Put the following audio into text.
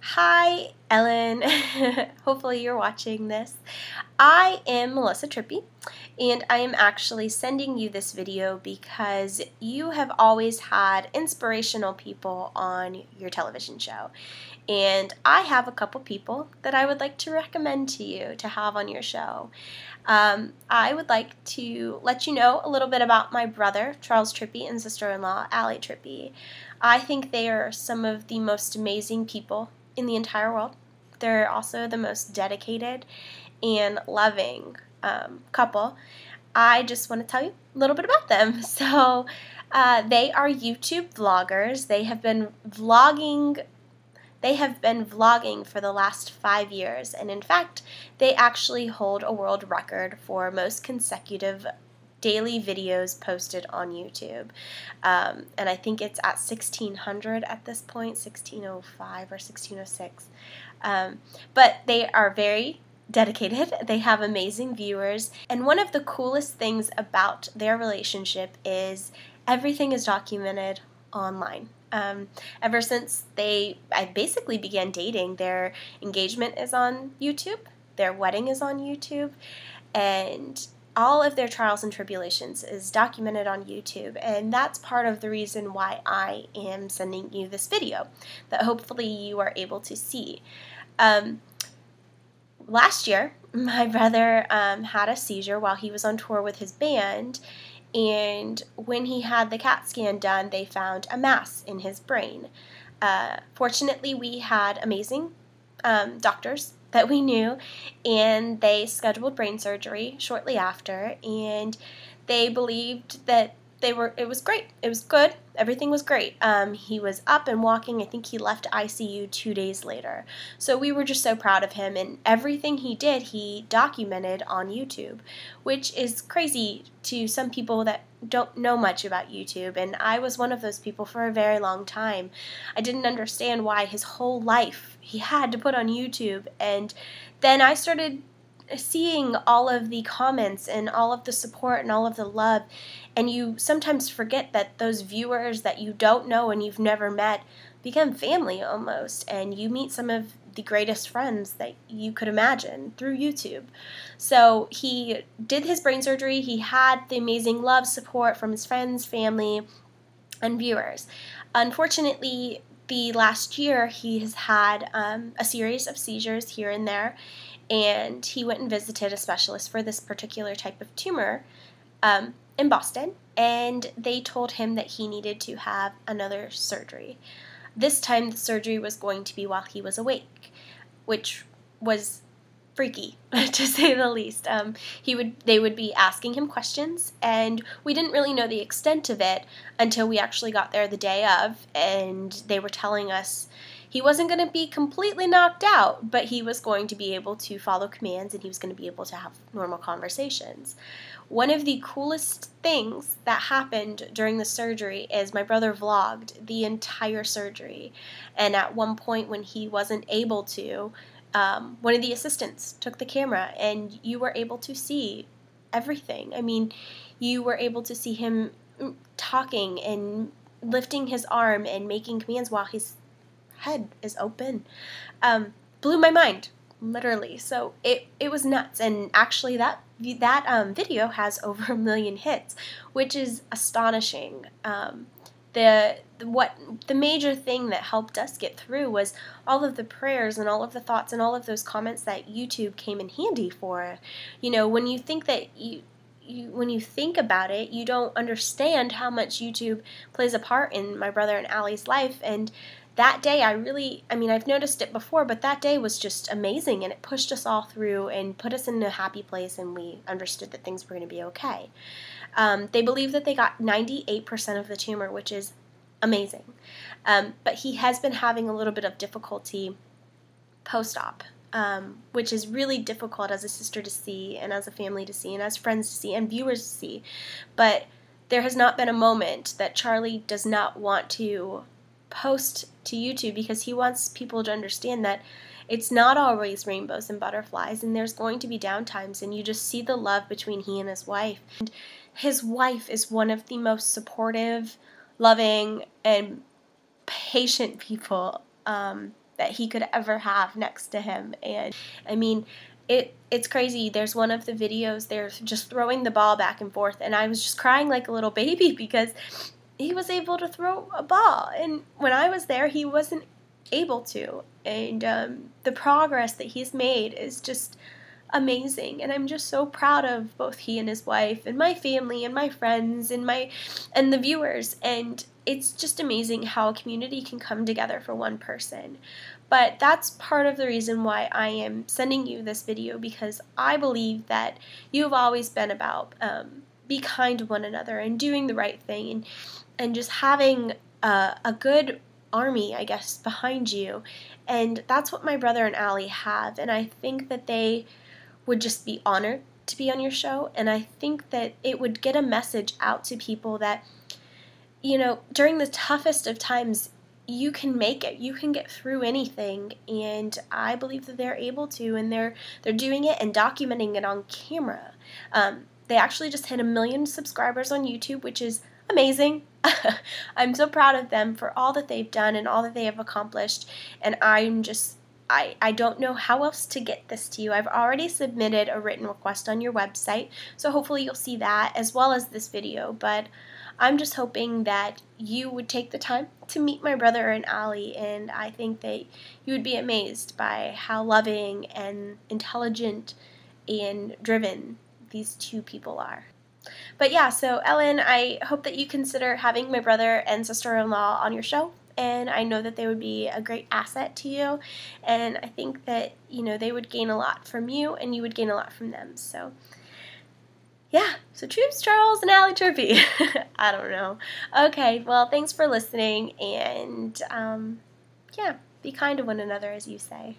Hi, Ellen. Hopefully you're watching this. I am Melissa Trippy, and I am actually sending you this video because you have always had inspirational people on your television show. And I have a couple people that I would like to recommend to you to have on your show. I would like to let you know a little bit about my brother, Charles Trippy, and sister-in-law, Alli Trippy. I think they are some of the most amazing people in the entire world. They're also the most dedicated and loving couple. I just want to tell you a little bit about them. So they are YouTube vloggers. They have been vlogging for the last 5 years, and in fact, they actually hold a world record for most consecutive daily videos posted on YouTube. And I think it's at 1600 at this point, 1605 or 1606. But they are very dedicated. They have amazing viewers, and one of the coolest things about their relationship is everything is documented online. Ever since I basically began dating, their engagement is on YouTube, their wedding is on YouTube, and all of their trials and tribulations is documented on YouTube, and that's part of the reason why I am sending you this video that hopefully you are able to see. Last year, my brother had a seizure while he was on tour with his band, and when he had the CAT scan done, they found a mass in his brain. Fortunately, we had amazing doctors that we knew, and they scheduled brain surgery shortly after, and they believed that it was great. It was good. Everything was great. He was up and walking. I think he left ICU 2 days later. So we were just so proud of him, and everything he did, he documented on YouTube, which is crazy to some people that don't know much about YouTube, and I was one of those people for a very long time. I didn't understand why his whole life he had to put on YouTube, and then I started seeing all of the comments and all of the support and all of the love, and you sometimes forget that those viewers that you don't know and you've never met become family almost, and you meet some of the greatest friends that you could imagine through YouTube. So he did his brain surgery. He had the amazing love, support from his friends, family, and viewers. Unfortunately, the last year he has had a series of seizures here and there, and he went and visited a specialist for this particular type of tumor in Boston, and they told him that he needed to have another surgery. This time the surgery was going to be while he was awake, which was freaky, to say the least. They would be asking him questions, and we didn't really know the extent of it until we actually got there the day of, and they were telling us he wasn't going to be completely knocked out, but he was going to be able to follow commands, and he was going to be able to have normal conversations. One of the coolest things that happened during the surgery is my brother vlogged the entire surgery, and at one point when he wasn't able to, one of the assistants took the camera, and you were able to see everything. I mean, you were able to see him talking and lifting his arm and making commands while his head is open. Blew my mind, literally. So it was nuts, and actually that video has over 1 million hits, which is astonishing. The major thing that helped us get through was all of the prayers and all of the thoughts and all of those comments that YouTube came in handy for. You know, when you think that when you think about it, you don't understand how much YouTube plays a part in my brother and Allie's life. And that day, I've noticed it before, but that day was just amazing, and it pushed us all through and put us in a happy place, and we understood that things were going to be okay. They believe that they got 98% of the tumor, which is amazing. But he has been having a little bit of difficulty post-op, which is really difficult as a sister to see, and as a family to see, and as friends to see, and viewers to see. But there has not been a moment that Charlie does not want to post to YouTube, because he wants people to understand that it's not always rainbows and butterflies, and there's going to be down times, and you just see the love between he and his wife. And his wife is one of the most supportive, loving, and patient people that he could ever have next to him. And I mean, it's crazy. There's one of the videos, they're just throwing the ball back and forth, and I was just crying like a little baby because he was able to throw a ball, and when I was there, he wasn't able to. And the progress that he's made is just amazing, and I'm just so proud of both he and his wife and my family and my friends and the viewers. And it's just amazing how a community can come together for one person. But that's part of the reason why I am sending you this video, because I believe that you have always been about be kind to one another and doing the right thing, and just having a good army, I guess, behind you. And that's what my brother and Allie have, and I think that they would just be honored to be on your show. And I think that it would get a message out to people that, you know, during the toughest of times, you can make it. You can get through anything, and I believe that they're able to, and they're doing it and documenting it on camera. They actually just hit 1 million subscribers on YouTube, which is amazing. I'm so proud of them for all that they've done and all that they have accomplished, and I don't know how else to get this to you. I've already submitted a written request on your website, so hopefully you'll see that as well as this video. But I'm just hoping that you would take the time to meet my brother and Allie, and I think that you would be amazed by how loving and intelligent and driven these two people are. But yeah, so Ellen, I hope that you consider having my brother and sister-in-law on your show, and I know that they would be a great asset to you, and I think that, you know, they would gain a lot from you, and you would gain a lot from them. So yeah, so Troops, Charles, and Alli Trippy. I don't know. Okay, well, thanks for listening, and yeah, be kind to one another, as you say.